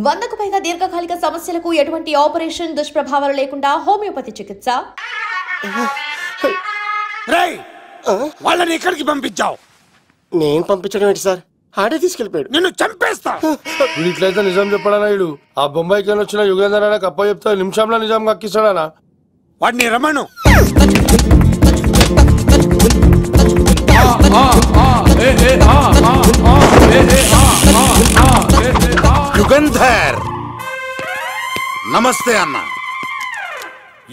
100కు పైగా దీర్ఘకాలిక సమస్యలకు ఎటువంటి ఆపరేషన్ దుష్ప్రభావాలు లేకుండా హోమియోపతి చికిత్స. రేయ్ వాళ్ళని ఎక్కడికి పంపించావు? నేను పంపించడం ఏంటి సార్, ఆడే తీసుకెళ్ళిపోయాడు. నిన్ను చంపేస్తా. ఇట్లయితే నిజం చెప్పడానా? ఇడు ఆ బొంబాయికి వచ్చిన యుగేందర్ అన్న కప్ప చెప్తా నిమిషంలో నిజం కక్కిస్తాడానా? వాడిని రమణు. యుగంధర్ నమస్తే అన్న.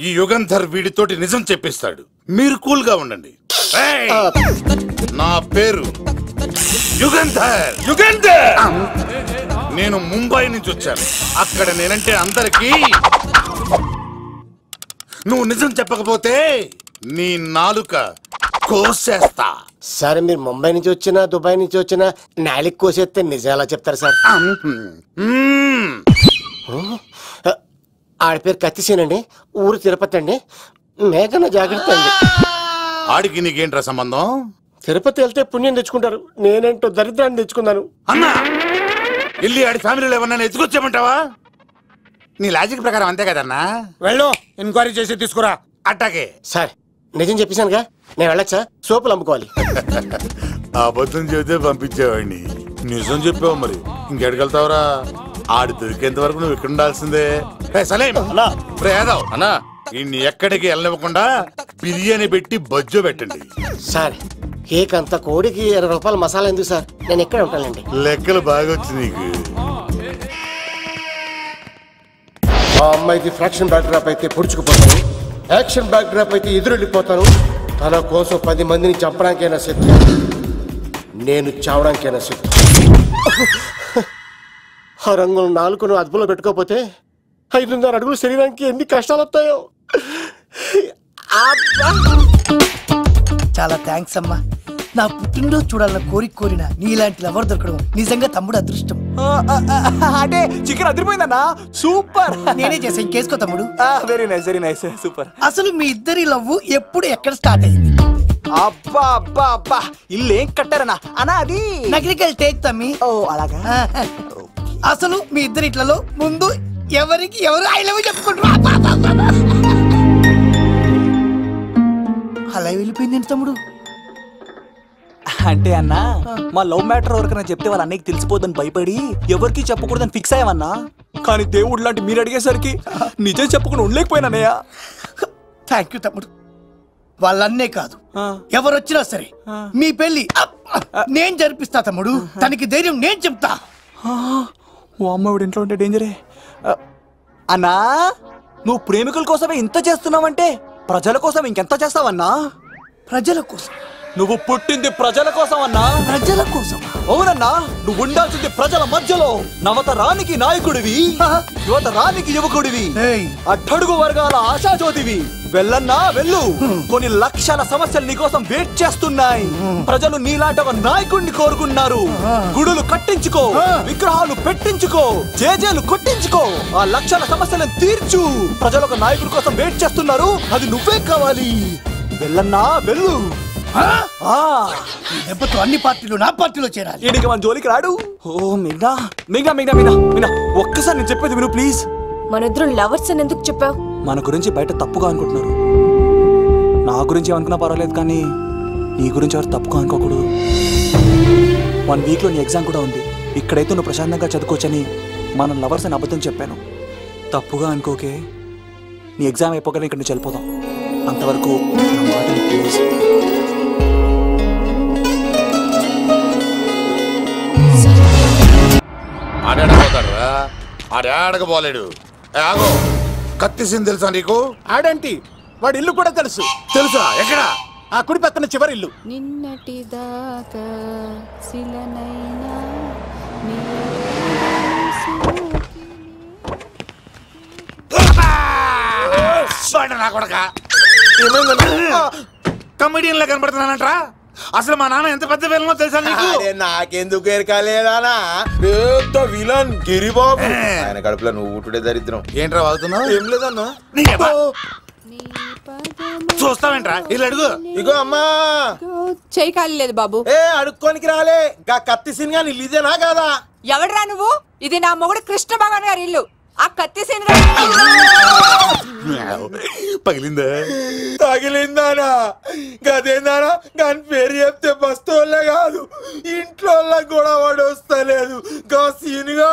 ఈ యుగంధర్ వీడితోటి నిజం చెప్పిస్తాడు, మీరు కూల్ గా ఉండండి. నా పేరు యుగంధర్. యుగంధర్ నేను ముంబై నుంచి వచ్చాను. అక్కడ నేనంటే అందరికీ. నువ్వు నిజం చెప్పకపోతే నీ నాలుక కోసేస్తా. సార్ మీరు ముంబై నుంచి వచ్చినా దుబాయ్ నుంచి వచ్చినా నాలిక్ కోసేస్తే నిజం ఎలా చెప్తారు సార్? ఆడి పేరు కత్తిసేనండి, ఊరు తిరుపతి అండి. మేఘన జాగ్రత్త అండి. ఆడికి నీకేంట్రా సంబంధం? తిరుపతి వెళ్తే పుణ్యం తెచ్చుకుంటారు, నేనేంటో దరిద్రాన్ని తెచ్చుకున్నాను. అన్నా వెళ్ళి ఆడి ఫ్యామిలీలో ఎవరన్నా ఎత్తుకొచ్చామంటావా? నీ లాజిక్ ప్రకారం అంతే కదన్నా. వెళ్ళు, ఎంక్వైరీ చేసి తీసుకురా. అట్టాకే సార్ నిజం చెప్పేశానుగా, నేను వెళ్ళొచ్చా? సోపులు అమ్ముకోవాలి. అబద్ధం చెబితే పంపించేవాడిని, నిజం చెప్పావు మరి ఇంకెడగలుగుతావురా? ఆడి దొరికేంత వరకు నువ్వు ఇక్కడ ఉండాల్సిందే. అన్నా ఇన్ని ఎక్కడికి వెళ్ళనివ్వకుండా బిర్యానీ పెట్టి బజ్జో పెట్టండి. సార్ కేక్ అంత కోడికి 20 రూపాయల మసాలా ఎందుకు సార్, నేను ఎక్కడ ఉంటానండి. లెక్కలు బాగా వచ్చి నీకు. ఆ అమ్మాయిది ఫ్రాక్షన్ బ్యాక్ డ్రాప్ అయితే పొడుచుకుపోతాను, యాక్షన్ బ్యాక్ డ్రాప్ అయితే ఎదురెళ్ళిపోతాను. తన కోసం 10 మందిని చంపడానికైనా సిద్ధం, నేను చావడానికైనా సిద్ధం. ఆ రంగులు 4 అదుపులో పెట్టుకోకపోతే 5.5 అడుగులు శరీరానికి ఎన్ని కష్టాలు వస్తాయో. చాలా థ్యాంక్స్ అమ్మా. నా పుట్టినరోజు చూడాలన్న కోరిన నీలాంటి లవర్ దొరకడం నిజంగా తమ్ముడు అదృష్టం. అంటే చికెన్ అదిరిపోయిందన్నా, సూపర్. నేనే చేసా, ఇంకేసుకో తమ్ముడు. Very nice, very nice, super. అసలు మీ ఇద్దరి లవ్వు ఎప్పుడు ఎక్కడ స్టార్ట్ అయింది? అబ్బా అబ్బా అబ్బా, ఇల్లు ఏం కట్టారన్నా అన్నా? అది నగరికల్ టేక్ తమ్మి. ఓ అలాగా. అసలు మీ ఇద్దరిట్లలో ముందు ఎవరికి ఎవరు ఐ లవ్ చెప్పుకుంటారు? అలా వెళ్ళిపోయింది తమ్ముడు. అంటే అన్నా మా లవ్ మ్యాటర్ ఎవరికైనా చెప్తే వాళ్ళ అన్నయ్యకి తెలిసిపోద్దని భయపడి ఎవరికి చెప్పకూడదని ఫిక్స్ అయ్యామన్నా. కానీ దేవుడు లాంటి మీరు అడిగేసరికి నిజం చెప్పకుండా ఉండలేకపోయినానయ్యా. థ్యాంక్ యూ తమ్ముడు. వాళ్ళన్నే కాదు, ఎవరొచ్చినా సరే మీ పెళ్లి నేను జరిపిస్తా తమ్ముడు. తనకి ధైర్యం నేను చెప్తా. ఓ అమ్మాయి ఇంట్లో ఉంటే డేంజరే. అన్నా నువ్వు ప్రేమికుల కోసమే ఇంత చేస్తున్నావంటే ప్రజల కోసం ఇంకెంత చేస్తావన్నా? ప్రజల కోసం? నువ్వు పుట్టింది ప్రజల కోసం అన్నా. ప్రజల కోసం? అవునన్నా, నువ్వు ఉండాల్సింది ప్రజల మధ్యలో. నవతరానికి నాయకుడివి, యువతరానికి యువకుడివి, అట్టడుగు వర్గాల ఆశాజ్యోతివి. వెళ్ళన్నా వెళ్ళు, కొన్ని లక్షల సమస్యలు నీకోసం వెయిట్ చేస్తున్నాయి. ప్రజలు నీలాంటి ఒక నాయకుడిని కోరుకున్నారు. గుడులు కట్టించుకో, విగ్రహాలు పెట్టించుకో, జేజేలు కొట్టించుకో, ఆ లక్షల సమస్యలను తీర్చు. ప్రజలు ఒక నాయకుడి కోసం వెయిట్ చేస్తున్నారు, అది నువ్వే కావాలి. వెళ్ళన్నా వెళ్ళు. దెబ్బతో అన్ని పార్టీలు నా పార్టీలో చేరాలి. ఈడికి మన జోలికి రాడు. ఓ మిగ్నా మిగ్నా మిగ్నా మిగ్నా మిగ్నా, ఒక్కసారి నేను చెప్పేది విను ప్లీజ్. మన ఇద్దరు లవర్స్ అని ఎందుకు చెప్పావు? మన గురించి బయట తప్పుగా అనుకుంటున్నారు. నా గురించి ఏమనుకున్నా పర్వాలేదు, కానీ నీ గురించి ఎవరు తప్పుగా అనుకోకూడదు. 1 వీక్లో నీ ఎగ్జామ్ కూడా ఉంది. ఇక్కడైతే నువ్వు ప్రశాంతంగా చదువుకోవచ్చని మనం లవర్స్ అని అబద్ధం చెప్పాను. తప్పుగా అనుకోకే. నీ ఎగ్జామ్ అయిపోగానే ఇక్కడ నుంచి వెళ్ళిపోదాం. అంతవరకు ప్లీజ్. ఆడాడపోతాడురా, ఆడాడకపోలేడు. ఆగో, కత్తిసింది తెలుసా నీకు? ఆడంటి వాడి ఇల్లు కూడా తెలుసు. తెలుసా? ఎక్కడ? ఆ కుడి పక్కన చివరి ఇల్లు. నిన్నటి దాకా శిలనైనా కమెడియన్ లా కనబడుతున్నానంట్రా. అసలు మా నాన్న ఎంత పెద్ద విలనో తెలుసా నీకు? నాకెందుకు ఎరకాలేనా? పెద్ద విలన్ గిరిబాబు. ఆయన కడుపులో నువ్వు ఊటుడే దరిద్రం. ఏంట్రా వాగుతున్నావు? ఏం లేదన్నా. చూస్తావేంట్రా? ఇల్లు అడుగు. ఇగో అమ్మా, చేయి ఖాళీ లేదు బాబు. ఏ అడుక్కోనికి రాలే. గా కత్తి సినిగా నీళ్ళు ఇదేనా కాదా? ఎవడరా నువ్వు? ఇది నా మొగుడు కృష్ణ భగవాన్ గారి ఇల్లు. ఆ కత్తి పగిలిందా? తగిలిందానా? గదేందానా? దాని పేరు చెప్తే బస్తోళ్ళే కాదు, ఇంట్లో కూడా వాడు వస్తలేదు. గా సీనుగా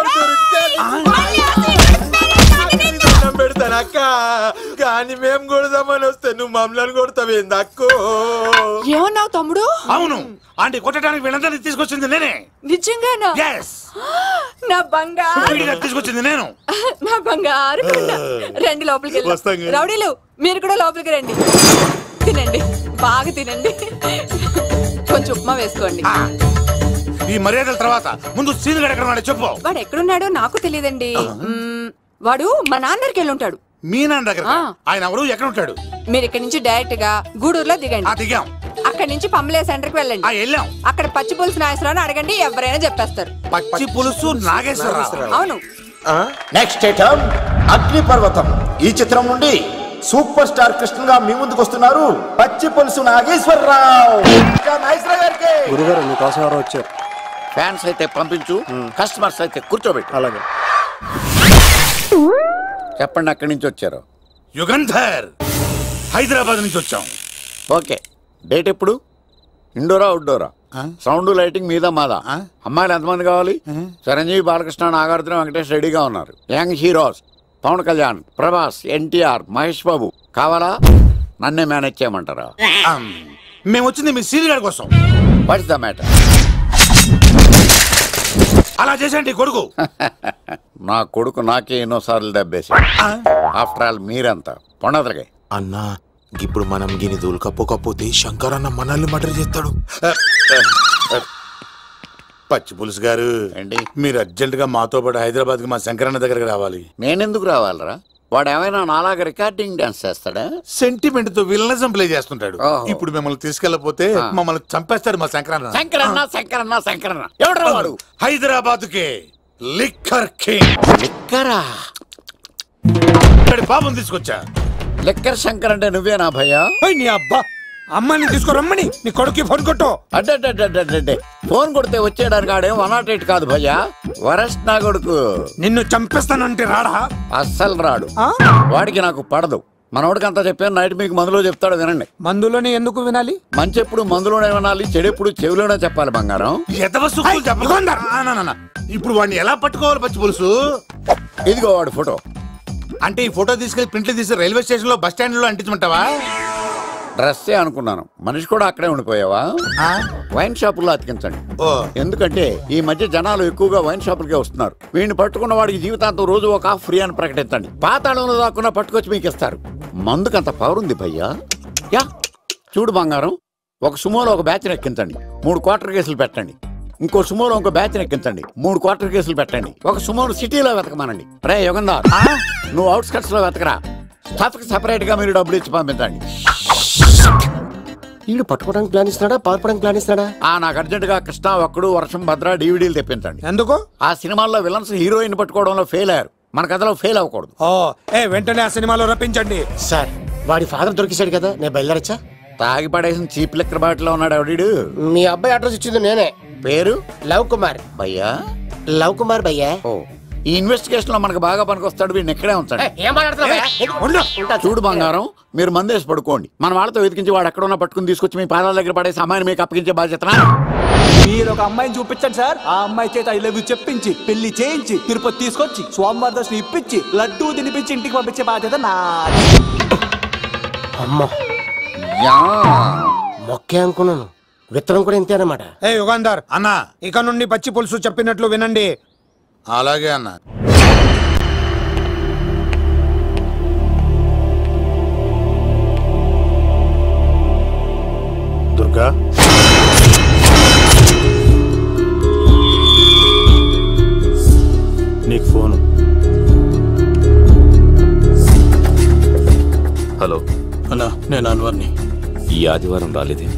పెడతాను అక్క, కానీ మేము కొడదామని వస్తే నువ్వు మమ్మల్ని కొడతావేంది అక్కో? ఏమన్నావు తమ్ముడు? అవును, ఆంటీ కొట్టడానికి వీళ్ళందరినీ తీసుకొచ్చింది నేనే. నిజంగానా? నా బంగారు తీసుకొచ్చింది నేను. నా బంగారు రండి లోపలికి వెళ్ళి. రౌడీలు మీరు కూడా లోపలికి రండి. తినండి, బాగా తినండి. కొంచెం ఉప్మా వేసుకోండి. ఈ మర్యాదల తర్వాత ముందు సీన్ ఎక్కడ చెప్పు. వాడు ఎక్కడున్నాడో నాకు తెలియదండి. వాడు మా నాన్నకి వెళ్ళి ఉంటాడు. మీ నాన్న దగ్గర? ఆయన ఎవరు, ఎక్కడ ఉంటాడు? మీరు ఇక్కడ నుంచి డైరెక్ట్ గా గూడూరులో దిగండి. దిగాం. అక్కడ నుంచి పంబలే సెంటర్ కి వెళ్ళండి. వెళ్ళాం. అక్కడ పచ్చి పులుసు నాగేశ్వరరావు అడగండి, ఎవరైనా చెప్పేస్తారు. పచ్చి పులుసు నాగేశ్వరరావు? అవును. నెక్స్ట్ ఐటమ్ అగ్నిపర్వతం. ఈ చిత్రం నుండి సూపర్ స్టార్ కృష్ణగా మీ ముందుకు వస్తున్నారు పచ్చి పులుసు నాగేశ్వరరావు. గురుగారు మీకోసం ఎవరో వచ్చారు. ఫ్యాన్స్ అయితే పంపించు, కస్టమర్స్ అయితే కూర్చోబెట్టు. అలాగే. చెప్పండి, అక్కడి నుంచి వచ్చారు? యుగంధర్, హైదరాబాద్ నుంచి వచ్చాం. ఓకే, డేట్ ఎప్పుడు? ఇండోరా అవుట్డోరా? సౌండ్ లైటింగ్ మీద మాదా? అమ్మాయిలు ఎంతమంది కావాలి? చిరంజీవి, బాలకృష్ణ, నాగార్జున, వెంకటేష్ రెడీగా ఉన్నారు. యంగ్ హీరోస్ పవన్ కళ్యాణ్, ప్రభాస్, ఎన్టీఆర్, మహేష్ బాబు కావాలా? నన్నే మేనేజ్ చేయమంటారా? మేము వచ్చింది మీ సీరియల్ కోసం. What's the matter? అలా చేసేంటి కొడుకు? నా కొడుకు నాకే ఎన్నోసార్లు దెబ్బేసి. ఆఫ్టర్ ఆల్ మీరంతా పొండదలకే. అన్నా, ఇప్పుడు మనం గిని దూల్కపోతే శంకర్ అన్న మనల్ని మర్డర్ చేస్తాడు. పచ్చి పులుసు గారు, మీరు అర్జెంట్ గా మాతో పాటు హైదరాబాద్ కి మా శంకరన్న దగ్గరకు రావాలి. నేనెందుకు రావాలరా? వాడు ఏమైనా నాలాగా రికార్డింగ్ డాన్స్ చేస్తాడా? సెంటిమెంట్ తో విలనిజం ప్లే చేస్తుంటాడు. ఇప్పుడు మిమ్మల్ని తీసుకెళ్లపోతే మమ్మల్ని చంపేస్తాడు మా శంకరన్న. శంకరన్న శంకరన్న శంకరన్న ఎవడ్రా వాడు? హైదరాబాద్ కే లిక్కర్ కింగ్. లిక్కరా? ఇక్కడి బాబుని తీసుకొచ్చా. లిక్కర్ శంకర్ అంటే నువ్వేనా భయ్యా? నీ అబ్బా, అమ్మని తీసుకురమ్మని నీ కొడుకు ఫోన్ కొట్టు. అడ్డే ఫోన్ కొడితే వచ్చేయడానికి ఆడేం 108 కాదు భయ్యా, వరస్ట్ నా కొడుకు. నిన్ను చంపేస్తానంటే రాడా? అస్సలు రాడు. వాడికి నాకు పడదు. మనోడికి అంతా చెప్పాను, నైట్ మీకు మందులో చెప్తాడు, వినండి. మందులోనే ఎందుకు వినాలి? మంచి ఎప్పుడు మందులోనే వినాలి, చెడు ఎప్పుడు చెవిలోనే చెప్పాలి బంగారం. ఇప్పుడు వాడిని ఎలా పట్టుకోవాలి పచ్చి పులుసు? ఇదిగో వాడు ఫోటో. అంటే ఈ ఫోటో తీసుకెళ్లి ప్రింట్లు తీసి రైల్వే స్టేషన్ లో, బస్ స్టాండ్ లో అంటించమంటావా? డ్రెస్సే అనుకున్నాను, మనిషి కూడా అక్కడే ఉండిపోయావా? వైన్ షాపుల్లో అతికించండి. ఎందుకంటే ఈ మధ్య జనాలు ఎక్కువగా వైన్ షాపులకే వస్తున్నారు. వీడిని పట్టుకున్న వాడికి జీవితాంతం రోజు ఒక ఆఫ్ ఫ్రీ అని ప్రకటించండి. పాతాళంలో దాక్కున్నా పట్టుకొచ్చి మీకు ఇస్తారు. మందుకంత పవర్ ఉంది భయ్యా. యా చూడు బంగారం, ఒక సుమోలో ఒక బ్యాచ్ ఎక్కించండి, 3 క్వార్టర్ కేసులు పెట్టండి. ఇంకో సుమోలో ఇంకో బ్యాచ్ ఎక్కించండి, 3 క్వార్టర్ కేసులు పెట్టండి. ఒక సుమోను సిటీలో వెతకమానండి. రే యుగంధర్, నువ్వు అవుట్స్కట్స్ లో వెతకరా. స్టాఫ్ కి సెపరేట్ గా మీరు డబ్బులు ఇచ్చి పంపించండి. వీడు పట్టుకోవడానికి ప్లాన్ ఇస్తున్నాడా, పాల్పడానికి ప్లాన్ ఇస్తున్నాడా? నాకు అర్జెంట్ గా కృష్ణ, ఒక్కడు, వర్షం, భద్ర డివిడీలు తెప్పించండి. ఎందుకు? ఆ సినిమాల్లో విలన్స్ హీరోయిన్ పట్టుకోవడంలో ఫెయిల్ అయ్యారు, మన కథలో ఫెయిల్ అవ్వకూడదు. వెంటనే ఆ సినిమాలో రప్పించండి. సార్, వాడి ఫాదర్ దొరికేశాడు కదా, నేను బయలుదేరచ్చా? తాగి పడేసిన చీప్ లెక్కర్ బాటిలో ఉన్నాడు ఎవడీడు? మీ అబ్బాయి అడ్రస్ ఇచ్చింది నేనే. పేరు? లవ్ కుమార్ భయ్యా. లవ్ కుమార్ భయ్యా. ఈ ఇన్వెస్టిగేషన్ లో మనకు బాగా పనికొస్తాడు, వీడిని ఎక్కడే ఉంచండి. చూడు బంగారం, మీరు మందేసి పడుకోండి. మన వాళ్ళతో వెతికించి వాడు ఎక్కడ ఉన్నా పట్టుకుని తీసుకొచ్చి మీ పాదాల దగ్గర పడేసి అమ్మాయిని మీకు అప్పగించే బాధ్యత. మీరు ఒక అమ్మాయిని చూపించండి సార్. ఆ అమ్మాయి చేత ఐ లవ్ యూ చెప్పించి, పెళ్లి చేయించి, తిరుపతి తీసుకొచ్చి, స్వామివారి దర్శనం ఇప్పించి, లడ్డూ తినిపించి ఇంటికి పంపించే బాధ్యత నాది. అమ్మా, మొక్కే అనుకున్నాను, విత్తనం కూడా ఇంతే అన్నమాట. యుగంధర్ అన్న, ఇక నుండి పచ్చి పులుసు చెప్పినట్లు వినండి. అలాగే అన్న. దుర్గా, నీకు ఫోను. హలో అన్నా, నేను అన్వర్ని. ఈ ఆదివారం రాలేదే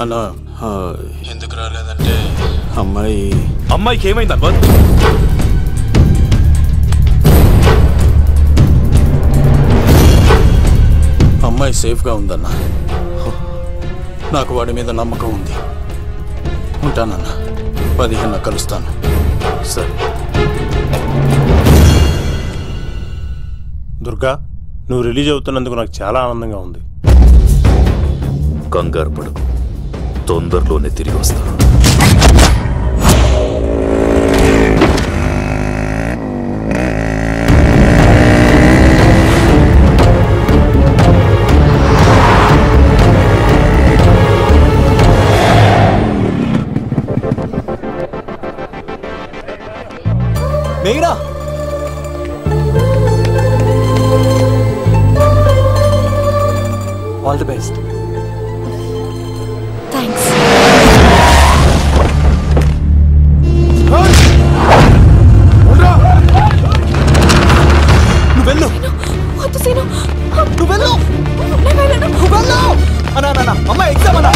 అన్నా? ఎందుకు రాలేదంటే అమ్మాయికి ఏమైంది అన్వర్? అమ్మాయి సేఫ్గా ఉందన్నా. నాకు వాడి మీద నమ్మకం ఉంది. ఉంటానన్నా, 15 కలుస్తాను. సరే. దుర్గా, నువ్వు రిలీజ్ అవుతున్నందుకు నాకు చాలా ఆనందంగా ఉంది. కంగారు పడకు, తొందరలోనే తిరిగి వస్తాను. మేఘనా, ఆల్ ది బెస్ట్. థ్యాంక్స్. నువ్వు వెళ్ళు. వద్దు సీను. నువ్వు వెళ్ళు. నేను వెళ్ళను. నువ్వు వెళ్ళు. అన్నా అమ్మ ఎగ్జామ్ అన్నా.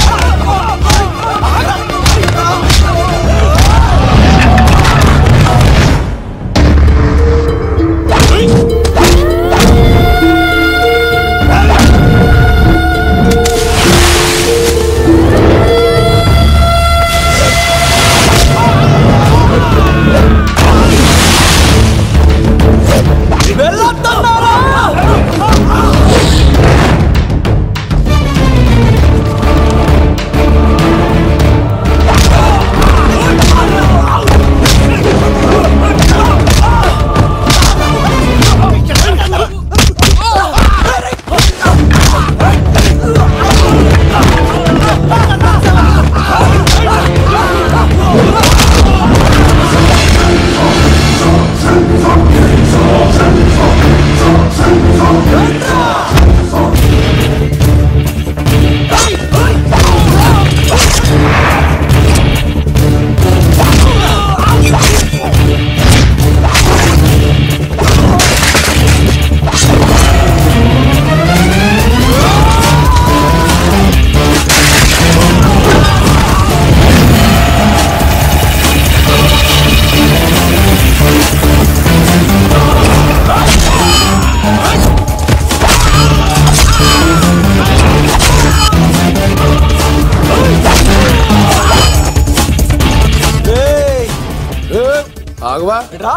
ఆగవా,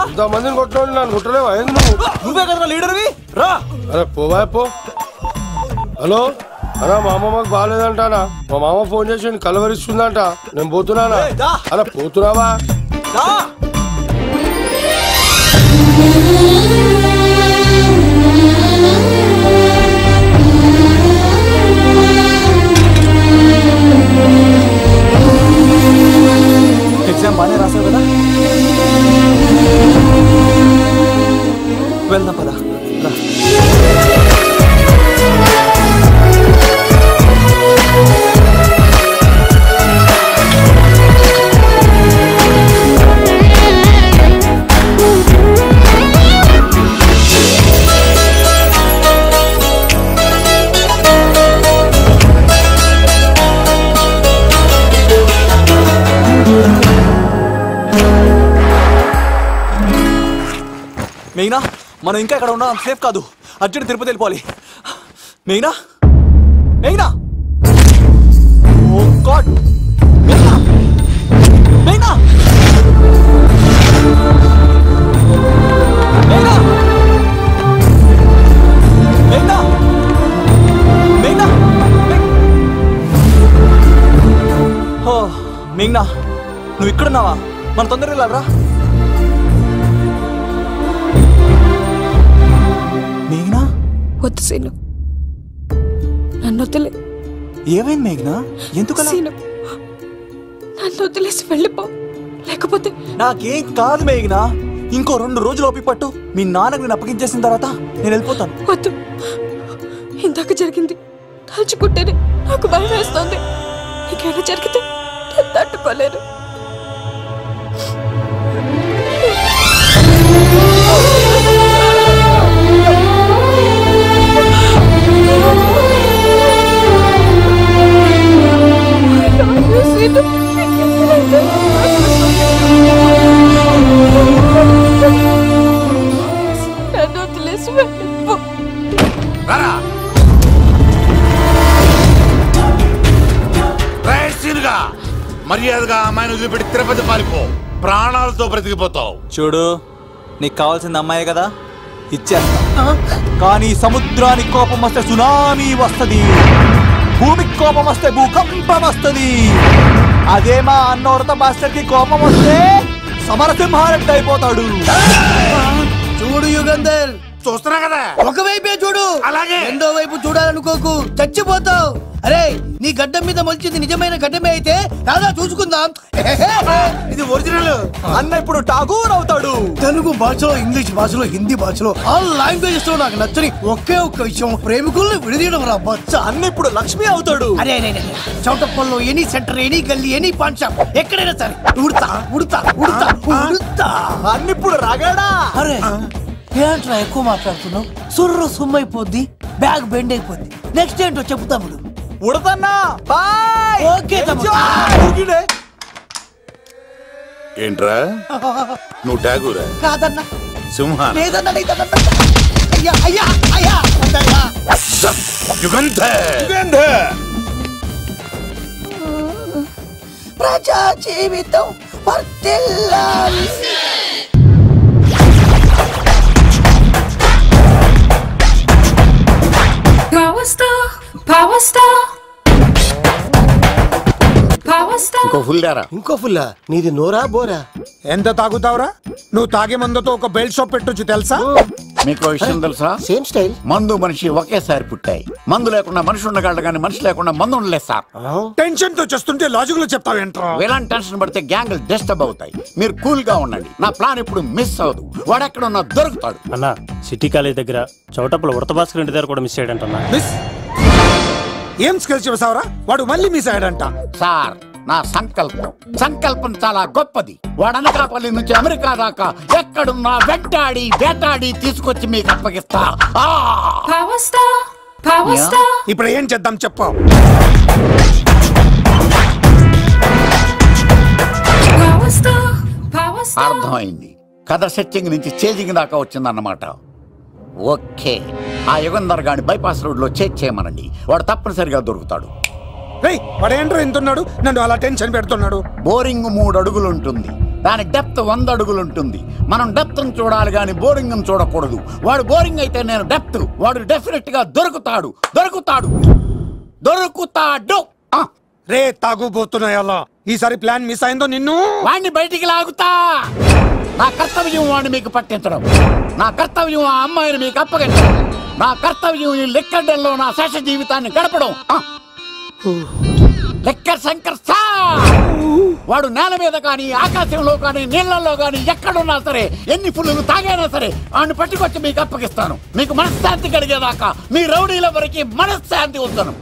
ఇంతమందిని కొట్టినోళ్ళు నన్ను కొట్టలేవా? నువ్వే కదా లీడర్వి, రా. అరే పోవా పో. హలో అన్నా, మా అమ్మ మాకు బాగాలేదంటానా? మా మామ ఫోన్ చేసి కలవరిస్తుందంట. నేను పోతున్నానా? అలా పోతున్నావా? ఎగ్జామ్ బాగానే రాసావు కదా, వెళ్దాం పదా. మేఘనా, మనం ఇంకా ఇక్కడ ఉన్నాం, సేఫ్ కాదు. అర్జెంట్ తిరుపతి వెళ్ళిపోవాలి. మేఘనా, మేఘనా, ఓ గాడ్, మేఘనా, మేఘనా, మేఘనా, మేఘనా, మేఘనా, ఓ మేఘనా, నువ్వు ఇక్కడున్నావా? మనం తొందరగా వెళ్ళాలరా. మేఘనా, వద్దు సీను, నన్ను వదిలే. ఏమైంది మేఘనా? ఎందుకు సీను, నన్ను వదిలేసి వెళ్ళిపో, లేకపోతే. నాకేం కాదు మేఘనా, ఇంకో 2 రోజులు ఓపిక పట్టు. మీ నాన్నకు నేను అప్పగించేసిన తర్వాత నేను వెళ్ళిపోతాను. వద్దు, ఇందాక జరిగింది తలుచుకుంటేనే నాకు భయం వేస్తోంది. ఇంకేమైనా జరిగితే నేను తట్టుకోలేను. నన్ను వదిలేసి వెళ్ళిపో. మర్యాదగా అమ్మాయిని వదిలిపెట్టి తిరుపతి పారిపో. ప్రాణాలతో బ్రతికిపోతావు. చూడు, నీకు కావాల్సింది అమ్మాయి కదా, ఇచ్చేస్తా. కానీ సముద్రానికి కోపం వస్తే సునామీ వస్తది, భూమికి కోపం వస్తే భూకంపం వస్తది. అదే మా అన్నోరత మాస్టర్ కి కోపం వస్తే సమరసింహారెడ్డి అయిపోతాడు. చూడు యుగంధర్, చూస్తున్నా కదా, ఒకవైపే చూడు, అలాగే రెండో వైపు చూడాలనుకోకు, చచ్చిపోతావు. అరే, నీ గడ్డం మీద మొలిచింది నిజమైన గడ్డమే అయితే రాదా చూసుకుందాం. ఇది ఒరిజినల్. అన్న ఇప్పుడు ఠాగూర్ అవుతాడు. తెలుగు భాషలో, ఇంగ్లీష్ భాషలో, హిందీ భాషలో ఆల్ లాంగ్వేజెస్ లో నాకు నచ్చని ఒకే ఒక్క విషయం, ప్రేమికుల్ని విడదీయడం రా బచ్చ. అన్న ఇప్పుడు లక్ష్మి అవుతాడు. అరే చౌటప్పల్లో ఎనీ సెంటర్, ఎనీ గల్లీ, ఎనీ పాన్ షాప్, ఎక్కడైనా సరే ఉడతా ఉడతా ఉడతా ఉడతా. అన్న ఇప్పుడు రగడా. అరే ఏంట్రా ఎక్కువ మాట్లాడుతున్నావు? సుర్రు సుమ్మైపోద్ది, బ్యాగ్ బెండ్ అయిపోద్ది. నెక్స్ట్ ఏంటో చెప్తాముడు. ఉడతన్నా బాయ్. ఓకే ఏంట్రా నువ్వు ఠాగూరా? కాదన్నా, సింహ లేదన్నా, లేదన్నా. అయ్యా అయ్యా అయ్యా అయ్యా. యుగంధర్. ప్రజా జీవితం వర్ధిల్లాలి. ఇంకో ఫుల్లా? నీది నోరా బోరా? ఎంత తాగుతావురా నువ్వు? తాగే మందుతో ఒక బెల్ట్ షాప్ పెట్టొచ్చు తెలుసా? మీకు విషయం తెలుసా? Same style. మందు మనిషి ఒకేసారి పుట్టాయి. మందు లేకుండా మనిషి ఉండగలడు కానీ మనిషి లేకుండా మందు ఉండలేదు సార్. టెన్షన్ తో చేస్తుంటే లాజిక్ లో చెప్తావు ఏంట్రా? ఎలాంటి టెన్షన్ పడితే గ్యాంగ్లు డిస్టర్బ్ అవుతాయి. మీరు కూల్ గా ఉండండి. నా ప్లాన్ ఇప్పుడు మిస్ అవ్వదు. వాడు ఎక్కడ ఉన్నా దొరుకుతాడు. అన్న, సిటీ కాలేజ్ దగ్గర చౌటప్పల ఉడత భాస్కర్ ఇంటి దగ్గర కూడా మిస్ అయ్యాడంటన్నా. మిస్ ఏం స్కిల్స్ చెప్తావురా? వాడు మళ్ళీ మిస్ అయ్యాడంట. సార్, నా సంకల్పం చాలా గొప్పది. వాడు అనకాపల్లి నుంచి అమెరికా దాకా ఎక్కడున్నా వెంటాడి వేటాడి తీసుకొచ్చి మీకు అప్పగిస్తా. ఇప్పుడు ఏం చేద్దాం చెప్పు. అర్థమైంది. కథ సెట్టింగ్ నుంచి చేజింగ్ దాకా వచ్చిందన్నమాట. ఓకే, ఆ యుగంధర్ గాని బైపాస్ రోడ్ లో చేయమనండి. వాడు తప్పనిసరిగా దొరుకుతాడు. వాడేంట్రా ఎంతున్నాడు? నన్ను అలా టెన్షన్ పెడుతున్నాడు. బోరింగ్ 3 అడుగులు ఉంటుంది, దాని డెప్త్ 100 అడుగులు ఉంటుంది. మనం డెప్త్ చూడాలి గాని బోరింగ్ చూడకూడదు. వాడు బోరింగ్ అయితే నేను డెప్త్. వాడు డెఫినెట్ గా దొరుకుతాడు. రే తాగుబోతున్నాయా? ఈసారి ప్లాన్ మిస్ అయిందో నిన్ను వాడిని బయటికి లాగుతా. నా కర్తవ్యం వాడిని మీకు పట్టించడం. నా కర్తవ్యం ఆ అమ్మాయిని మీకు అప్పగించడం. నా కర్తవ్యం ఈ లెక్కడ్డల్లో నా శేష జీవితాన్ని గడపడం. లెక్కర్ శంకర్ సార్, వాడు నేల మీద కానీ ఆకాశంలో కానీ నీళ్లలో కానీ ఎక్కడున్నా సరే, ఎన్ని ఫుల్లు తాగైనా సరే వాడిని పట్టుకొచ్చి మీకు అప్పగిస్తాను. మీకు మనశ్శాంతి కలిగేదాకా మీ రౌడీల వరకు మనశ్శాంతి ఉందను.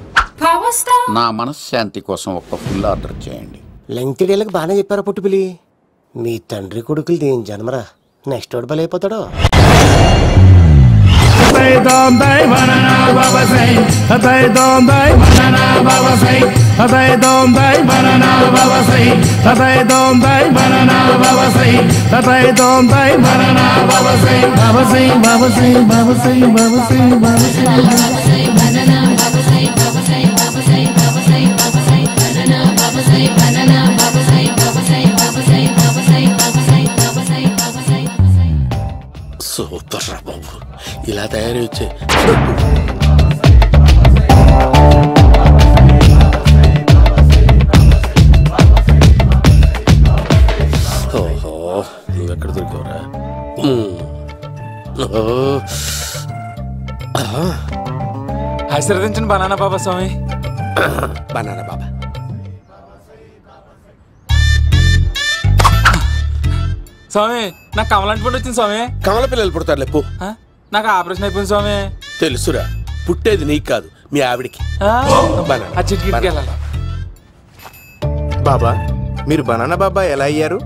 నా మనశ్శాంతి కోసం ఒక్క ఫుల్ ఆర్డర్ చేయండి. లెంగ్తీడేళ్ళకి బాగానే చెప్పారా పుట్టుపిలి? మీ తండ్రి కొడుకులు దేని జన్మరా? నెక్స్ట్ వాడు బలైపోతాడో. సూపర్ రా బాబు, ఇలా తయారు వచ్చే. ఓహో, నువ్వెక్కడ దొరికావురా? ఆశీర్వదించండి బనానా బాబా స్వామి. బనానా బాబా. స్వామి, నాకు కమలాంటి పండు వచ్చింది స్వామి. కమల పిల్లలు పుడతారు లేపు. నాకు ఆపరేషన్ అయిపోయింది స్వామి. తెలుసురా, పుట్టేది నీకు కాదు మీ ఆవిడికి. బాబా, మీరు బనానా బాబా ఎలా అయ్యారు?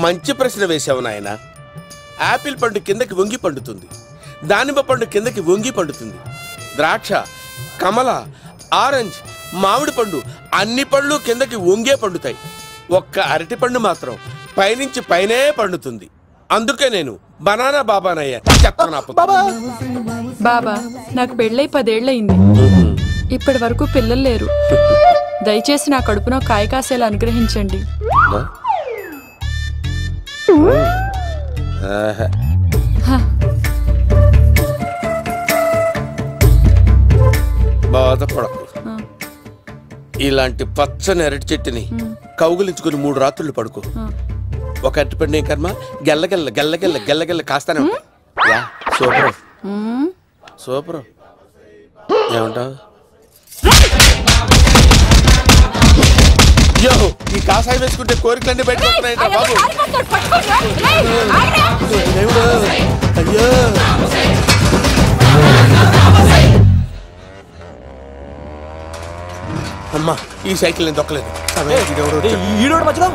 మంచి ప్రశ్న వేసావు నాయన. ఆపిల్ పండు కిందకి వంగి పండుతుంది, దానిమ్మ పండు కిందకి వంగి పండుతుంది, ద్రాక్ష, కమల, ఆరెంజ్, మామిడి పండు అన్ని పండ్లు కిందకి వంగే పండుతాయి. ఒక్క అరటి పండు మాత్రం పైనుంచి పైనే పండుతుంది. అందుకే నేను బనానా బాబానయ్యా చెప్తాను. బాబా నాకు పెళ్ళై 10 ఏళ్ళయింది. ఇప్పటి వరకు పిల్లలు లేరు. దయచేసి నా కడుపునో కాయ కాసేలా అనుగ్రహించండి. బాధపడకు. ఇలాంటి పచ్చని అరటి చెట్టుని కౌగులించుకుని 3 రాత్రులు పడుకో. ఒక అరటి పండు ఏం కర్మ గెల్లగెల్ల గెల్లగెల్ల గెల్లగెల్ల కాస్తానే ఉంటాయి. Super super. ఏమంటావు? యో ఈ కాసాయి వేసుకుంటే కోరికలన్నీ బయటకు వస్తున్నాయంట బాబు. అయ్యో అమ్మా ఈ సైకిల్ నేను దొక్కలేదు. మధ్యలో